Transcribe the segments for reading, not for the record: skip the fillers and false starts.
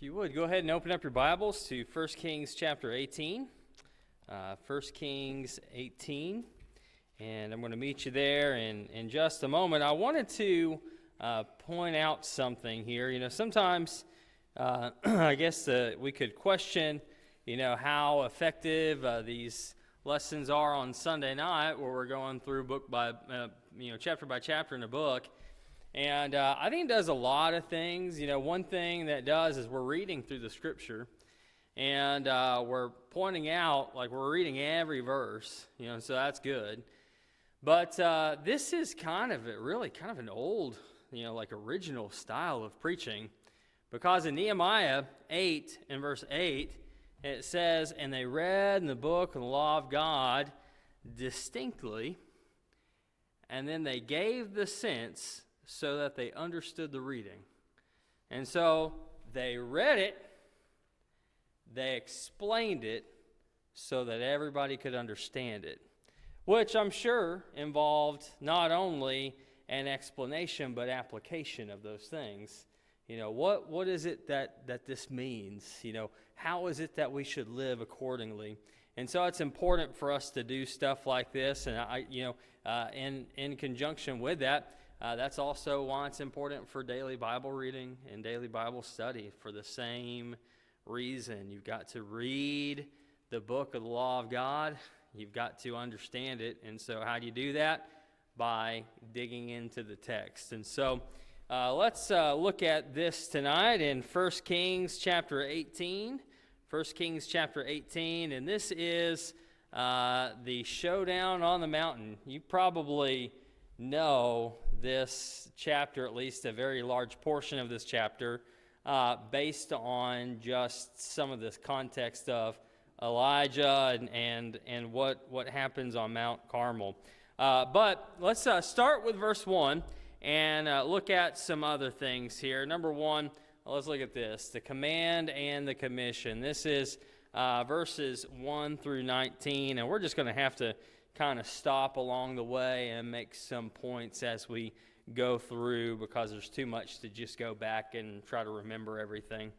you would, go ahead and open up your Bibles to 1 Kings chapter 18. 1 Kings 18. And I'm going to meet you there in just a moment. I wanted to point out something here. You know, sometimes I guess we could question, how effective these lessons are on Sunday night, where we're going through book by, chapter by chapter in a book. And I think it does a lot of things. One thing that does is we're reading through the Scripture, and we're pointing out, like, we're reading every verse, so that's good. But this is kind of an old, original style of preaching, because in Nehemiah 8 and verse 8, it says, "And they read in the book of the law of God distinctly, and then they gave the sense so that they understood the reading." And so they read it, they explained it so that everybody could understand it, which I'm sure involved not only an explanation but application of those things. What is it that this means? How is it that we should live accordingly? And so it's important for us to do stuff like this, and in conjunction with that, that's also why it's important for daily Bible reading and daily Bible study, for the same reason. You've got to read the book of the law of God. You've got to understand it. And so how do you do that? By digging into the text. And so let's look at this tonight in 1 Kings chapter 18. 1 Kings chapter 18, and this is the Showdown on the mountain. You probably know this chapter, at least a very large portion of this chapter, based on just some of this context of Elijah and what happens on Mount Carmel. But let's start with verse 1 and look at some other things here. Number 1, let's look at this, the command and the commission. This is verses 1 through 19, and we're just going to have to kind of stop along the way and make some points as we go through, because there's too much to just go back and try to remember everything.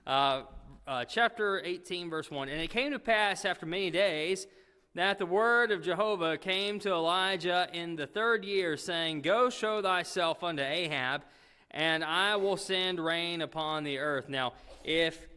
Chapter 18, verse 1, "And it came to pass after many days that the word of Jehovah came to Elijah in the 3rd year, saying, Go show thyself unto Ahab, and I will send rain upon the earth." Now, if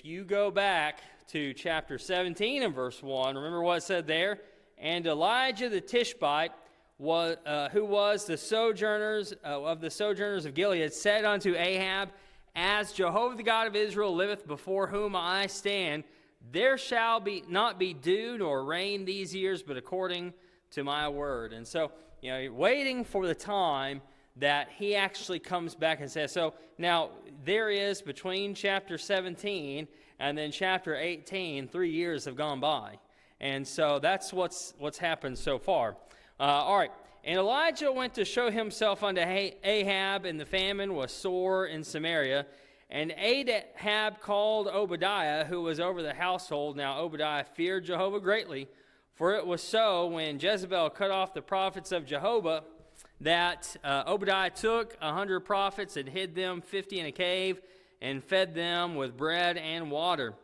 you go back to chapter 17 and verse 1, remember what it said there? "And Elijah the Tishbite, who was the sojourners of Gilead, said unto Ahab, As Jehovah the God of Israel liveth, before whom I stand, there shall not be dew nor rain these years, but according to my word." And so, waiting for the time that he actually comes back and says. So now there is, between chapter 17 and then chapter 18, 3 years have gone by. And so that's what's happened so far. All right. "And Elijah went to show himself unto Ahab, and the famine was sore in Samaria. And Ahab called Obadiah, who was over the household. Now Obadiah feared Jehovah greatly, for it was so, when Jezebel cut off the prophets of Jehovah, that Obadiah took 100 prophets and hid them 50 in a cave, and fed them with bread and water.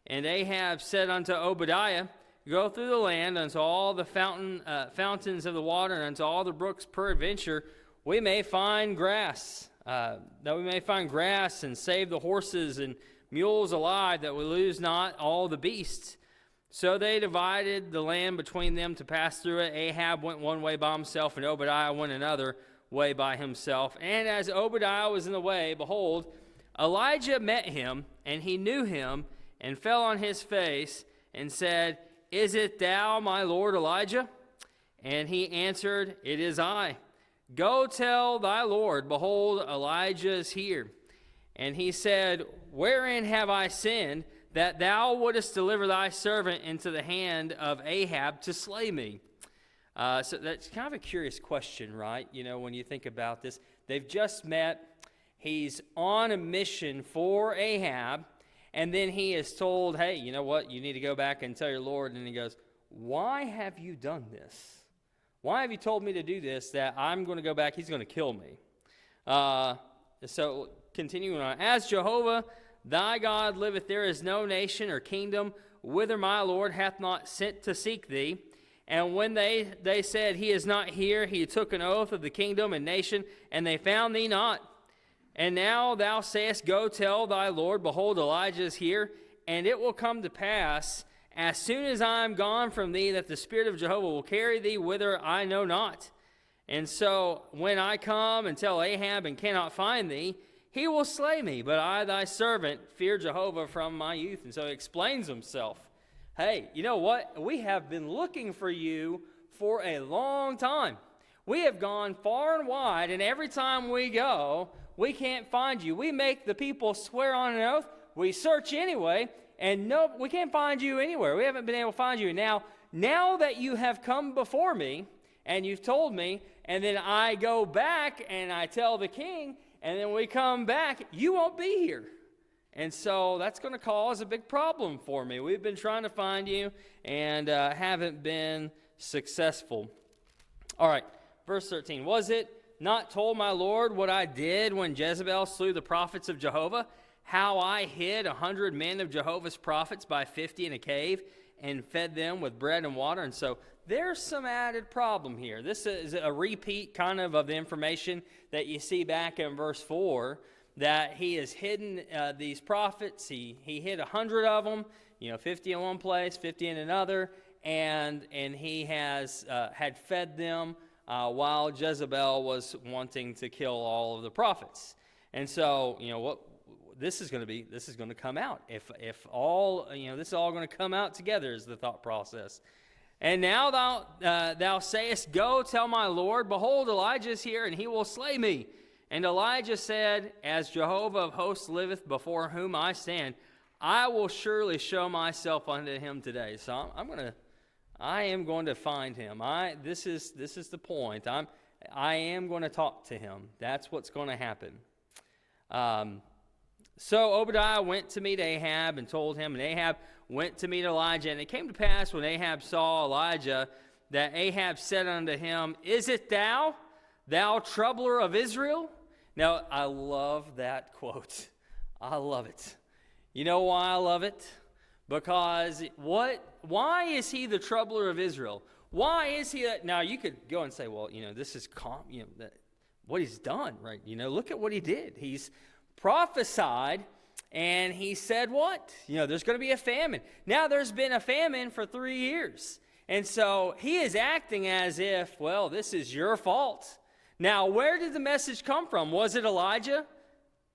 And Ahab said unto Obadiah, Go through the land unto all the fountains of the water, and unto all the brooks, peradventure we may find grass, and save the horses and mules alive, that we lose not all the beasts. So they divided the land between them to pass through it. Ahab went one way by himself, and Obadiah went another way by himself. And as Obadiah was in the way, behold, Elijah met him, and he knew him, and fell on his face, and said, Is it thou, my lord Elijah? And he answered, It is I. Go tell thy Lord, behold, Elijah is here. And he said, Wherein have I sinned, that thou wouldest deliver thy servant into the hand of Ahab to slay me? So that's kind of a curious question, right? When you think about this. They've just met. He's on a mission for Ahab. And then he is told, hey, you know what? You need to go back and tell your Lord. And he goes, why have you done this? Why have you told me to do this, that I'm going to go back? He's going to kill me. So continuing on. As Jehovah Thy God liveth, there is no nation or kingdom whither my Lord hath not sent to seek thee. And when they said, He is not here, he took an oath of the kingdom and nation, and they found thee not. And now thou sayest, Go tell thy Lord, behold, Elijah is here. And it will come to pass, as soon as I am gone from thee, that the Spirit of Jehovah will carry thee whither I know not. And so when I come and tell Ahab and cannot find thee, he will slay me. But I, thy servant, fear Jehovah from my youth. And so he explains himself. Hey, you know what? We have been looking for you for a long time. We have gone far and wide, and every time we go, we can't find you. We make the people swear on an oath. We search anyway, and no, we can't find you anywhere. We haven't been able to find you. Now that you have come before me, and you've told me, and then I go back and I tell the king, and then we come back, you won't be here. And so that's going to cause a big problem for me. We've been trying to find you and haven't been successful. All right, verse 13. Was it not told my Lord what I did when Jezebel slew the prophets of Jehovah? How I hid 100 men of Jehovah's prophets by 50 in a cave and fed them with bread and water? And so there's some added problem here. This is a repeat kind of the information that you see back in verse 4, that he has hidden these prophets. He hid 100 of them, 50 in one place, 50 in another, and he has had fed them while Jezebel was wanting to kill all of the prophets. And so, what this is going to come out. If all, this is all going to come out together is the thought process. And now thou sayest, Go tell my Lord, behold, Elijah is here, and he will slay me. And Elijah said, As Jehovah of hosts liveth, before whom I stand, I will surely show myself unto him today. So I am going to find him. This is the point. I am going to talk to him. That's what's going to happen. So Obadiah went to meet Ahab and told him, and Ahab went to meet Elijah. And it came to pass when Ahab saw Elijah, that Ahab said unto him, Is it thou troubler of Israel? Now, I love that quote. I love it. You know why I love it? Because why is he the troubler of Israel? Why is he that? Now, you could go and say, well, this is what he's done, right? Look at what he did. He's prophesied, and he said what? There's going to be a famine. Now, there's been a famine for 3 years. And so he is acting as if, well, this is your fault. Now, where did the message come from? Was it Elijah?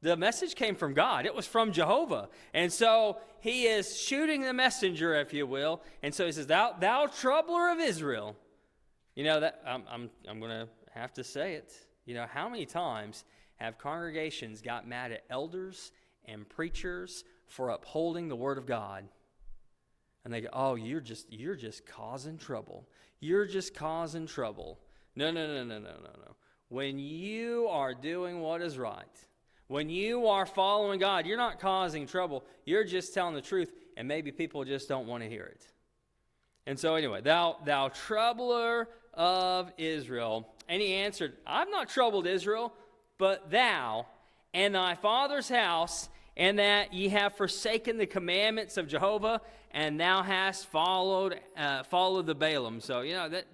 The message came from God. It was from Jehovah. And so he is shooting the messenger, if you will. And so he says, Thou troubler of Israel. That I'm going to have to say it. How many times have congregations got mad at elders and preachers for upholding the word of God? And they go, oh, you're just causing trouble. You're just causing trouble. No. When you are doing what is right, when you are following God, you're not causing trouble. You're just telling the truth, and maybe people just don't want to hear it. And so anyway, thou troubler of Israel. And he answered, I've not troubled Israel, but thou and thy father's house, and that ye have forsaken the commandments of Jehovah, and thou hast followed the Balaam. So,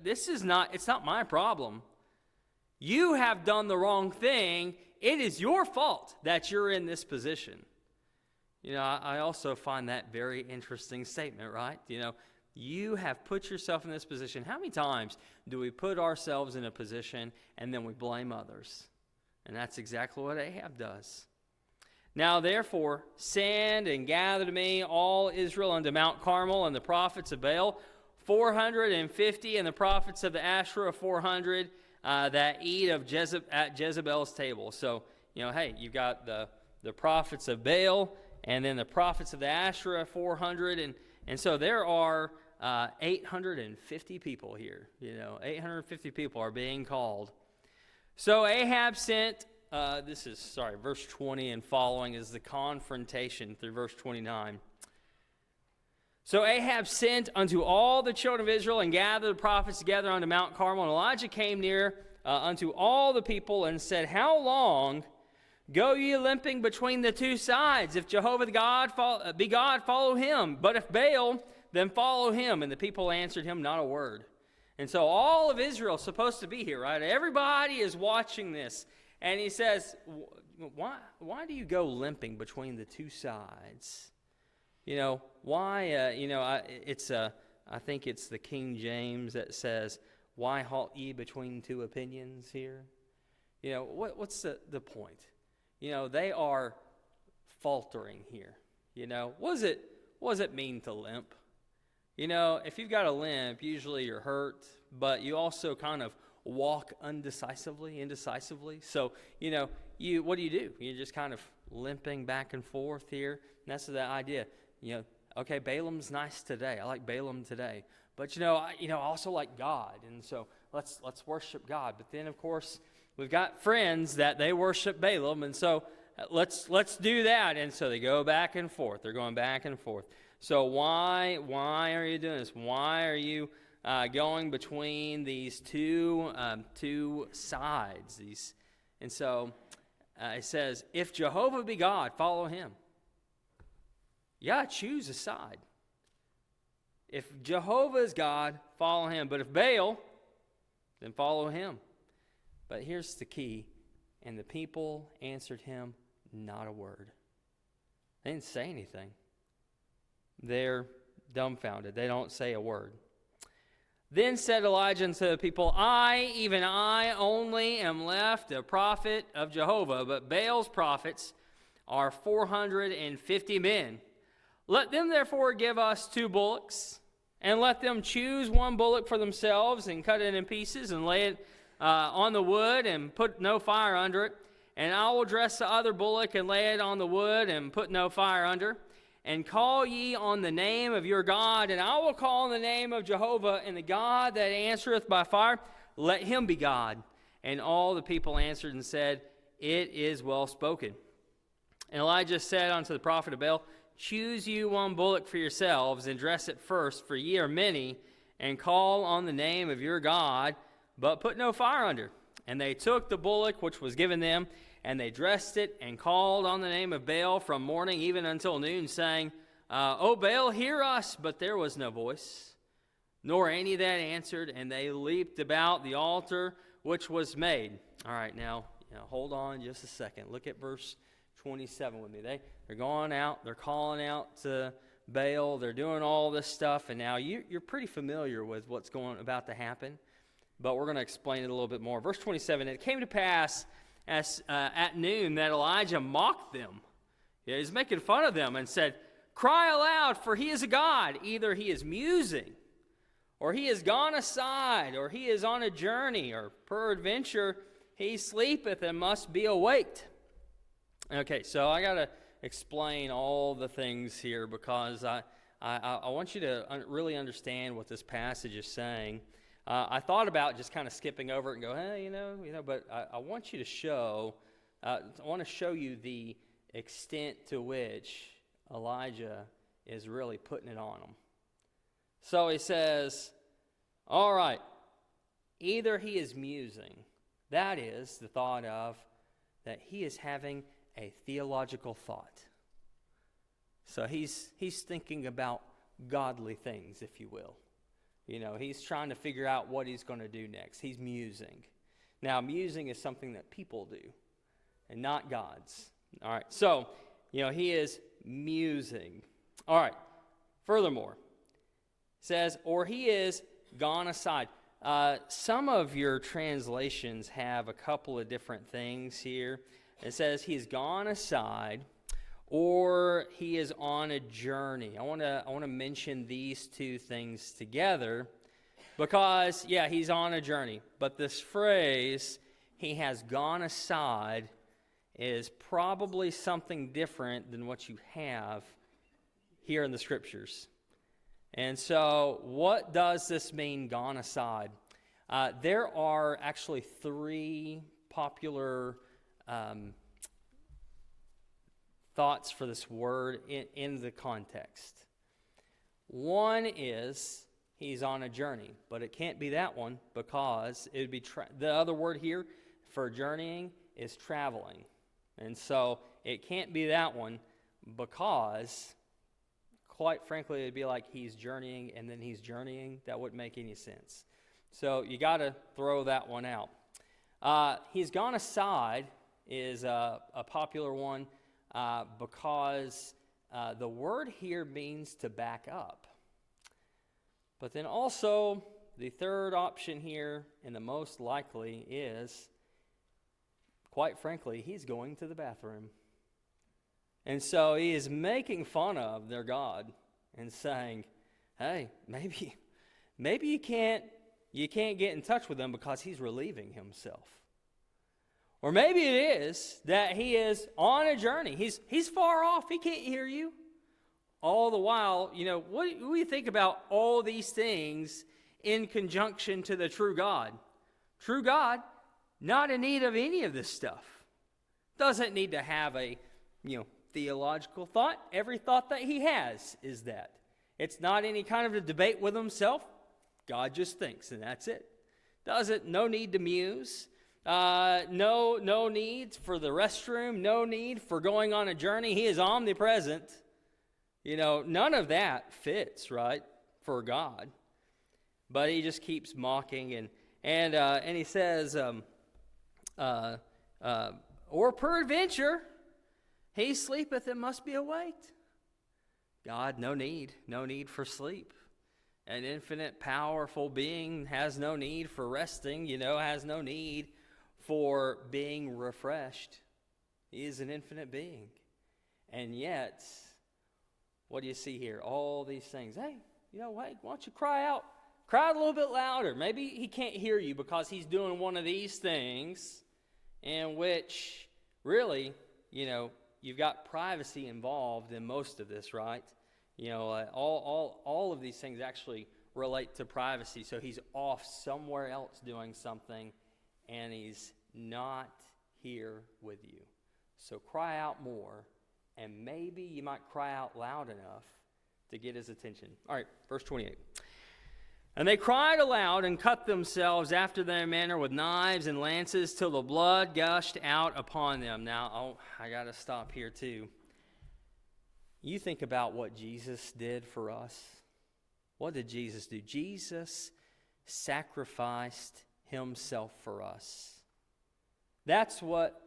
it's not my problem. You have done the wrong thing. It is your fault that you're in this position. I also find that very interesting statement, right? You have put yourself in this position. How many times do we put ourselves in a position and then we blame others? And that's exactly what Ahab does. Now, therefore, send and gather to me all Israel unto Mount Carmel, and the prophets of Baal 450, and the prophets of the Asherah 400, that eat at Jezebel's table. So, hey, you've got the prophets of Baal, and then the prophets of the Asherah 400, and so there are 850 people here. 850 people are being called. So Ahab sent, verse 20 and following is the confrontation through verse 29. So Ahab sent unto all the children of Israel and gathered the prophets together unto Mount Carmel. And Elijah came near unto all the people and said, How long Go ye limping between the two sides. If Jehovah be God, follow him. But if Baal, then follow him. And the people answered him not a word. And so all of Israel is supposed to be here, right? Everybody is watching this. And he says, why do you go limping between the two sides? Why, I think it's the King James that says, why halt ye between two opinions here? What's the point? They are faltering here. What does it mean to limp? If you've got a limp, usually you're hurt, but you also kind of walk indecisively. So, what do? You're just kind of limping back and forth here. And that's the idea. Okay, Balaam's nice today. I like Balaam today. But, I also like God. And so let's worship God. But then, of course, we've got friends that they worship Balaam. And so let's do that. And so they go back and forth. They're going back and forth. So why are you doing this? Why are you going between these two sides? And so it says, if Jehovah be God, follow him. You got to choose a side. If Jehovah is God, follow him. But if Baal, then follow him. But here's the key. And the people answered him not a word. They didn't say anything. They're dumbfounded. They don't say a word. Then said Elijah unto the people, even I only am left a prophet of Jehovah, but Baal's prophets are 450 men. Let them therefore give us 2 bullocks, and let them choose 1 bullock for themselves, and cut it in pieces, and lay it on the wood, and put no fire under it. And I will dress the other bullock, and lay it on the wood, and put no fire under. And call ye on the name of your God, and I will call on the name of Jehovah, and the God that answereth by fire, let him be God. And all the people answered and said, it is well spoken. And Elijah said unto the prophet of Baal, choose you 1 bullock for yourselves, and dress it first, for ye are many, and call on the name of your God, but put no fire under. And they took the bullock which was given them, and they dressed it, and called on the name of Baal from morning even until noon, saying, O Baal, hear us. But there was no voice, nor any that answered, and they leaped about the altar which was made. All right, now hold on just a second. Look at verse 27 with me. They're going out, they're calling out to Baal, they're doing all this stuff, and now you're pretty familiar with what's about to happen, but we're going to explain it a little bit more. Verse 27, it came to pass at noon that Elijah mocked them. He's making fun of them and said, cry aloud, for he is a god. Either he is musing, or he is gone aside, or he is on a journey, or peradventure he sleepeth and must be awaked. Okay, so I got to explain all the things here because I want you to really understand what this passage is saying. I thought about just kind of skipping over it and go, hey, but I want you to show, I want to show you the extent to which Elijah is really putting it on them. So he says, all right, either he is musing, that is the thought of that he is having a theological thought. So he's thinking about godly things, if you will. He's trying to figure out what he's going to do next. He's musing. Now, musing is something that people do and not God's. All right, so, he is musing. All right, furthermore, it says, or he is gone aside. Some of your translations have a couple of different things here. It says he's gone aside, or he is on a journey. I want to mention these 2 things together because, he's on a journey. But this phrase, he has gone aside, is probably something different than what you have here in the Scriptures. And so what does this mean, gone aside? There are actually 3 popular thoughts for this word in the context. One is he's on a journey, but it can't be that one because it would be the other word here for journeying is traveling. And so it can't be that one, because quite frankly, it'd be like he's journeying and then he's journeying. That wouldn't make any sense. So you got to throw that one out. He's gone aside is a popular one because the word here means to back up. But then also, the third option here, and the most likely, is, quite frankly, he's going to the bathroom. And so he is making fun of their God and saying, hey, maybe you can't get in touch with him because he's relieving himself. Or maybe it is that he is on a journey. He's far off. He can't hear you. All the while, what do you think about all these things in conjunction to the true God? True God, not in need of any of this stuff. Doesn't need to have a, theological thought. Every thought that he has is that. It's not any kind of a debate with himself. God just thinks, and that's it. No need to muse. No need for the restroom. No need for going on a journey. He is omnipresent. None of that fits, right, for God. But he just keeps mocking, and he says, or peradventure, he sleepeth and must be awaked. God, no need for sleep. An infinite, powerful being has no need for resting, has no need for being refreshed. He is an infinite being. And yet, what do you see here? All these things. Hey, why don't you cry out? Cry a little bit louder. Maybe he can't hear you because he's doing one of these things in which, really, you've got privacy involved in most of this, right? All of these things actually relate to privacy. So he's off somewhere else doing something, and he's not here with you. So cry out more, and maybe you might cry out loud enough to get his attention. All right, verse 28. And they cried aloud and cut themselves after their manner with knives and lances till the blood gushed out upon them. Now, I got to stop here too. You think about what Jesus did for us. What did Jesus do? Jesus sacrificed himself for us. That's what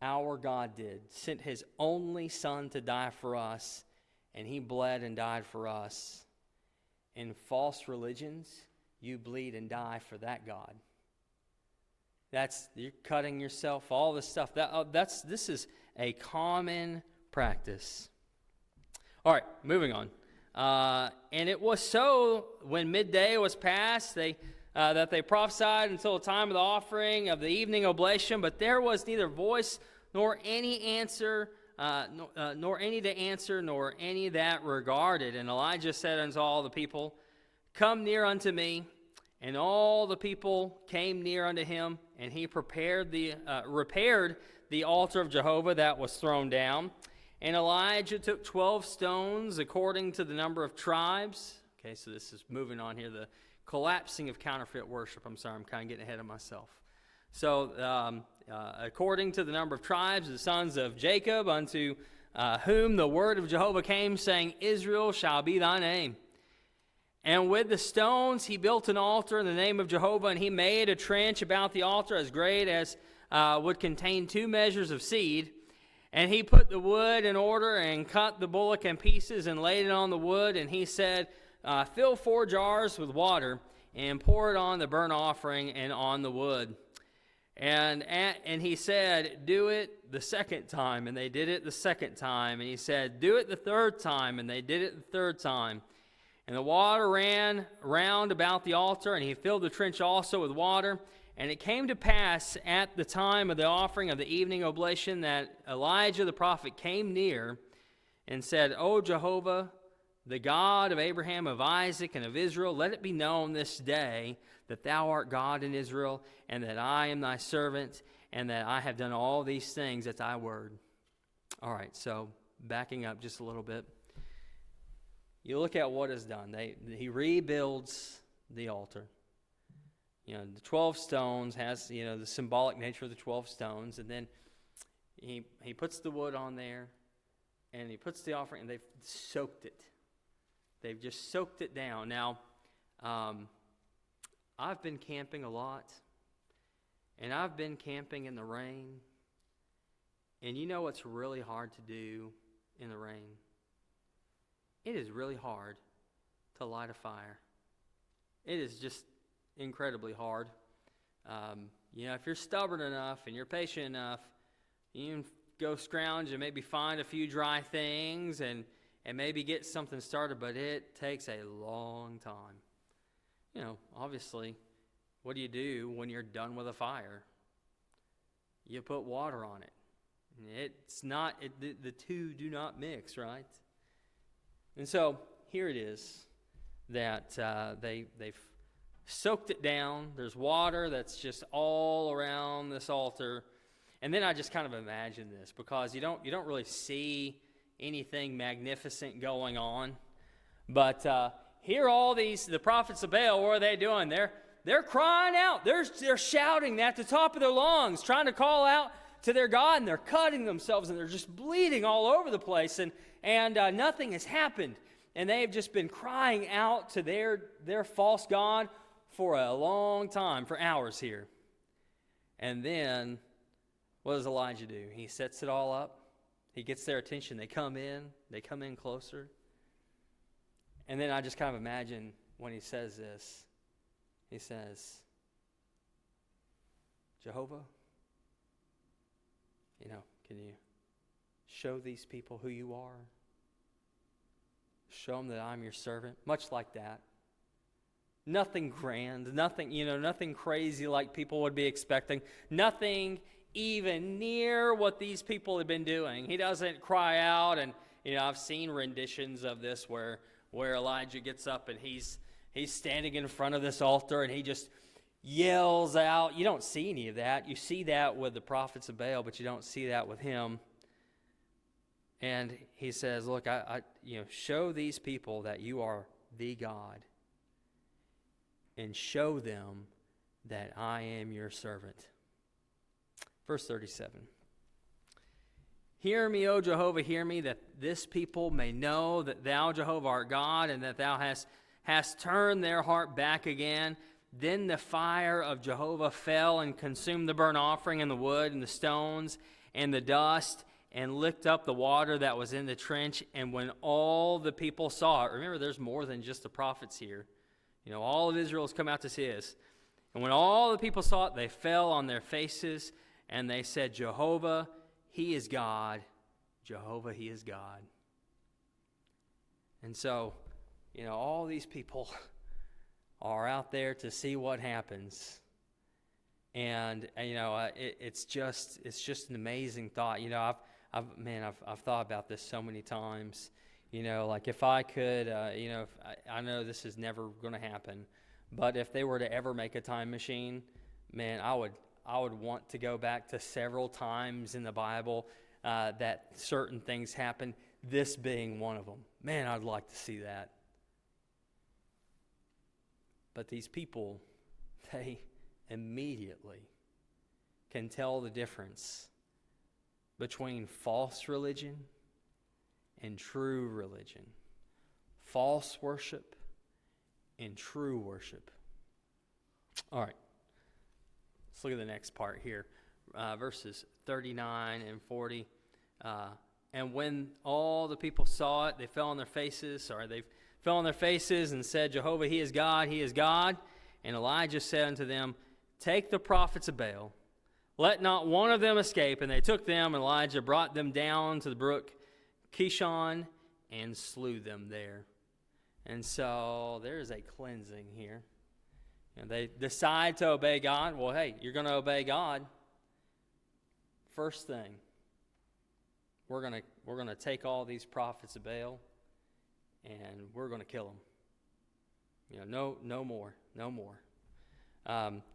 our God did. Sent his only Son to die for us, and he bled and died for us. In false religions, you bleed and die for that God. You're cutting yourself, all this stuff. This is a common practice. All right, moving on. And it was so when midday was past, that they prophesied until the time of the offering of the evening oblation, but there was neither voice nor any answer, nor any to answer, nor any that regarded. And Elijah said unto all the people, Come near unto me. And all the people came near unto him, and he repaired the altar of Jehovah that was thrown down. And Elijah took 12 stones according to the number of tribes. Okay, so this is moving on here, the collapsing of counterfeit worship. I'm sorry, I'm kind of getting ahead of myself. So, according to the number of tribes, the sons of Jacob, unto whom the word of Jehovah came, saying, Israel shall be thy name. And with the stones he built an altar in the name of Jehovah, and he made a trench about the altar as great as would contain 2 measures of seed. And he put the wood in order and cut the bullock in pieces and laid it on the wood. And he said, Fill 4 jars with water and pour it on the burnt offering and on the wood. And he said, Do it the second time. And they did it the second time. And he said, Do it the third time. And they did it the third time. And the water ran round about the altar, and he filled the trench also with water. And it came to pass at the time of the offering of the evening oblation that Elijah the prophet came near and said, O Jehovah, the God of Abraham, of Isaac, and of Israel, let it be known this day that thou art God in Israel, and that I am thy servant, and that I have done all these things at thy word. All right, so backing up just a little bit. You look at what is done. He rebuilds the altar. The 12 stones has, the symbolic nature of the 12 stones. And then he puts the wood on there, and he puts the offering, and they've soaked it. They've just soaked it down. Now, I've been camping a lot, and I've been camping in the rain. And you know what's really hard to do in the rain? It is really hard to light a fire. It is just incredibly hard. If you're stubborn enough and you're patient enough, you can go scrounge and maybe find a few dry things and maybe get something started, but it takes a long time. Obviously, what do you do when you're done with a fire? You put water on it. The two do not mix, right? And so here it is that they've soaked it down. There's water that's just all around this altar. And then I just kind of imagine this, because you don't really see anything magnificent going on. But here the prophets of Baal, what are they doing? They're crying out. They're shouting at the top of their lungs, trying to call out to their God, and they're cutting themselves, and they're just bleeding all over the place, and nothing has happened. And they've just been crying out to their false god for a long time, for hours here. And then, what does Elijah do? He sets it all up. He gets their attention. They come in closer. And then I just kind of imagine when he says this, he says, Jehovah, can you show these people who you are? Show them that I'm your servant. Much like that. Nothing grand, nothing crazy like people would be expecting. Nothing even near what these people have been doing. He doesn't cry out, and I've seen renditions of this where Elijah gets up and he's standing in front of this altar and he just yells out. You don't see any of that. You see that with the prophets of Baal, but you don't see that with him. And he says, look, I show these people that you are the God, and show them that I am your servant. Verse 37. Hear me, O Jehovah, hear me, that this people may know that thou, Jehovah, art God, and that thou hast turned their heart back again. Then the fire of Jehovah fell and consumed the burnt offering and the wood and the stones and the dust, and licked up the water that was in the trench. And when all the people saw it, remember there's more than just the prophets here. All of Israel has come out to see this. And when all the people saw it, they fell on their faces, and they said, Jehovah, He is God. Jehovah, He is God. And so, all these people are out there to see what happens. And it's just an amazing thought. I've thought about this so many times. Like if I could, I know this is never going to happen, but if they were to ever make a time machine, man, I would want to go back to several times in the Bible that certain things happen, this being one of them. Man, I'd like to see that. But these people, they immediately can tell the difference between false religion and true religion. False worship and true worship. All right. Let's look at the next part here. Verses 39 and 40. And when all the people saw it, they fell on their faces. They fell on their faces and said, Jehovah, He is God, He is God. And Elijah said unto them, take the prophets of Baal, let not one of them escape. And they took them, and Elijah brought them down to the brook Kishon and slew them there. And so there is a cleansing here. They decide to obey God. Well, hey, you're going to obey God. First thing, we're going to take all these prophets of Baal and we're going to kill them. No more.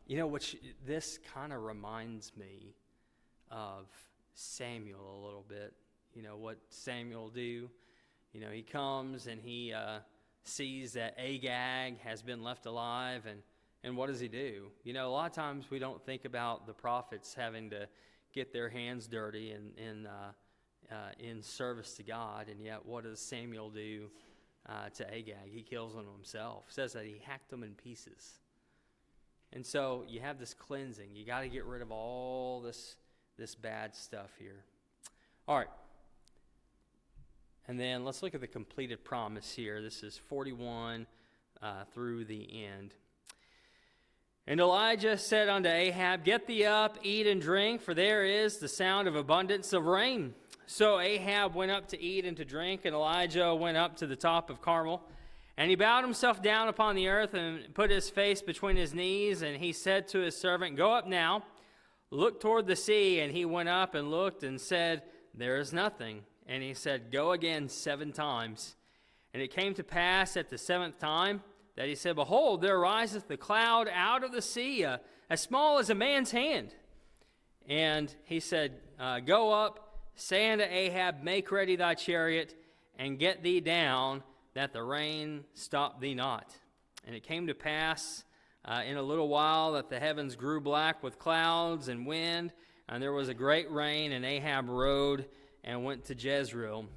Which this kind of reminds me of Samuel a little bit. What Samuel will do. He comes and he sees that Agag has been left alive, and what does he do? A lot of times we don't think about the prophets having to get their hands dirty in service to God. And yet, what does Samuel do to Agag? He kills him himself. It says that he hacked him in pieces. And so you have this cleansing. You got to get rid of all this bad stuff here. All right. And then let's look at the completed promise here. This is 41 through the end. And Elijah said unto Ahab, Get thee up, eat and drink, for there is the sound of abundance of rain. So Ahab went up to eat and to drink, and Elijah went up to the top of Carmel. And he bowed himself down upon the earth and put his face between his knees. And he said to his servant, Go up now, look toward the sea. And he went up and looked and said, There is nothing. And he said, Go again 7 times. And it came to pass at the 7th time that he said, Behold, there riseth a cloud out of the sea, as small as a man's hand. And he said, Go up, say unto Ahab, Make ready thy chariot, and get thee down, that the rain stop thee not. And it came to pass in a little while that the heavens grew black with clouds and wind, and there was a great rain, and Ahab rode and went to Jezreel.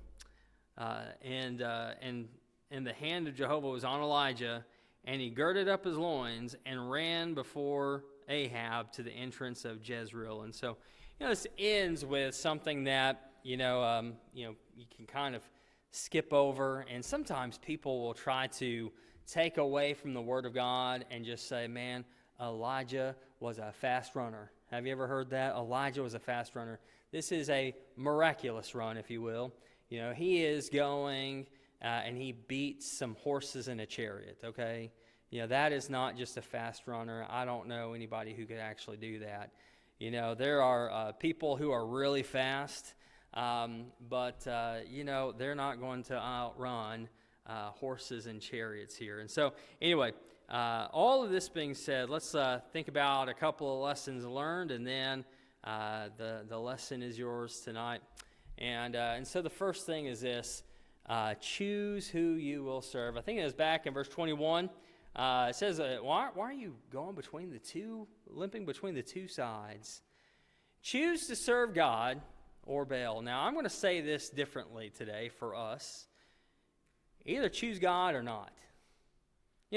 And the hand of Jehovah was on Elijah, and he girded up his loins and ran before Ahab to the entrance of Jezreel. And so, this ends with something that, you can kind of skip over. And sometimes people will try to take away from the Word of God and just say, man, Elijah was a fast runner. Have you ever heard that? Elijah was a fast runner. This is a miraculous run, if you will. He is going and he beats some horses in a chariot, okay? That is not just a fast runner. I don't know anybody who could actually do that. There are people who are really fast, but they're not going to outrun horses and chariots here. And so, anyway, all of this being said, let's think about a couple of lessons learned, and then the lesson is yours tonight. And so the first thing is this: choose who you will serve. I think it was back in verse 21. It says, why are you going limping between the two sides? Choose to serve God or Baal. Now, I'm going to say this differently today for us. Either choose God or not.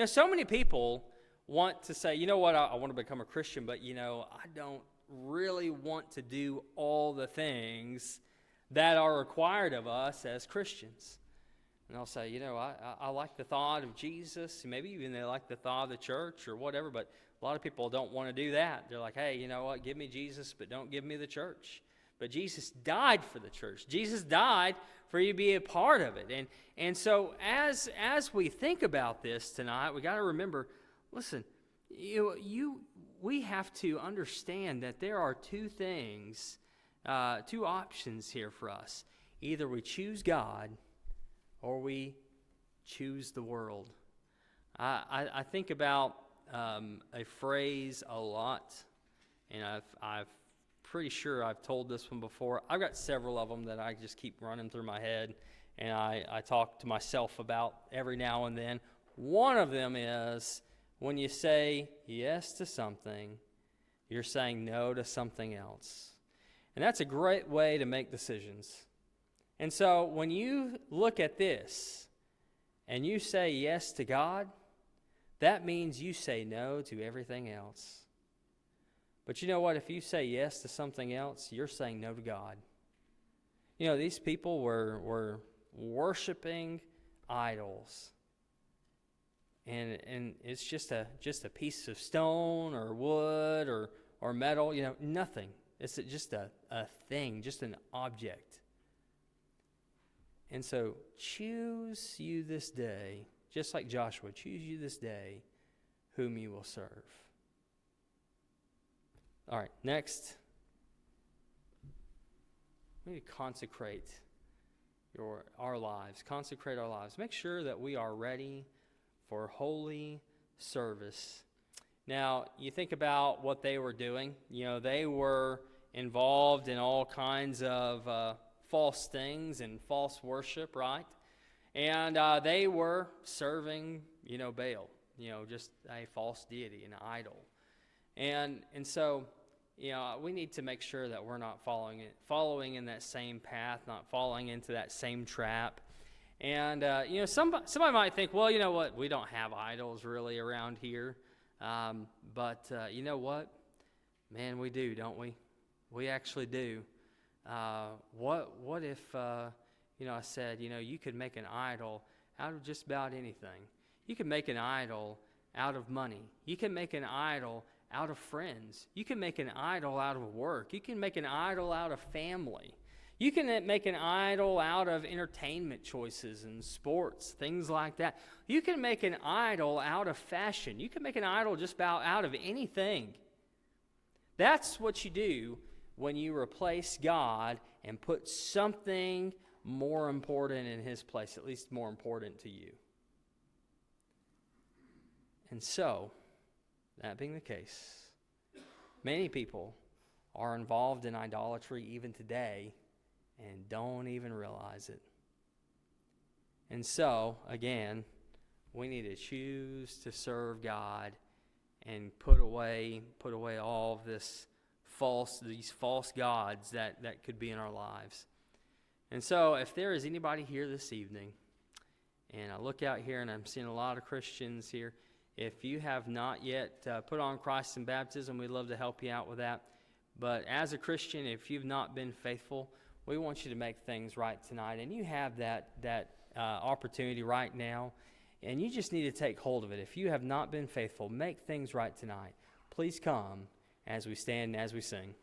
So many people want to say, I want to become a Christian, but, I don't really want to do all the things that are required of us as Christians. And they'll say, I like the thought of Jesus. Maybe even they like the thought of the church or whatever, but a lot of people don't want to do that. They're like, hey, you know what? Give me Jesus, but don't give me the church. But Jesus died for the church. Jesus died for you to be a part of it. And so as we think about this tonight, we got to remember, listen, we have to understand that there are two things, two options here for us. Either we choose God or we choose the world. I think about a phrase a lot, and I've pretty sure I've told this one before. I've got several of them that I just keep running through my head, and I talk to myself about every now and then. One of them is, when you say yes to something, you're saying no to something else. And that's a great way to make decisions. And so when you look at this and you say yes to God, that means you say no to everything else. But you know what? If you say yes to something else, you're saying no to God. These people were worshiping idols. And it's just a piece of stone or wood or metal, nothing. It's just a thing, just an object. And so choose you this day, just like Joshua, choose you this day whom you will serve. All right, next, we need to consecrate our lives. Consecrate our lives. Make sure that we are ready for holy service. Now, you think about what they were doing. They were involved in all kinds of false things and false worship, right? And they were serving, Baal, just a false deity, an idol. And so we need to make sure that we're not following in that same path, not falling into that same trap. And, somebody might think, well, you know what? We don't have idols really around here. But you know what? Man, we do, don't we? We actually do. What if, I said, you could make an idol out of just about anything. You can make an idol out of money. You can make an idol out of friends. You can make an idol out of work. You can make an idol out of family. You can make an idol out of entertainment choices and sports, things like that. You can make an idol out of fashion. You can make an idol just about out of anything. That's what you do when you replace God and put something more important in his place, at least more important to you. And so, that being the case, many people are involved in idolatry even today and don't even realize it. And so, again, we need to choose to serve God and put away all of these false gods that could be in our lives. And so, if there is anybody here this evening, and I look out here and I'm seeing a lot of Christians here, if you have not yet put on Christ in baptism, we'd love to help you out with that. But as a Christian, if you've not been faithful, we want you to make things right tonight. And you have that opportunity right now, and you just need to take hold of it. If you have not been faithful, make things right tonight. Please come as we stand and as we sing.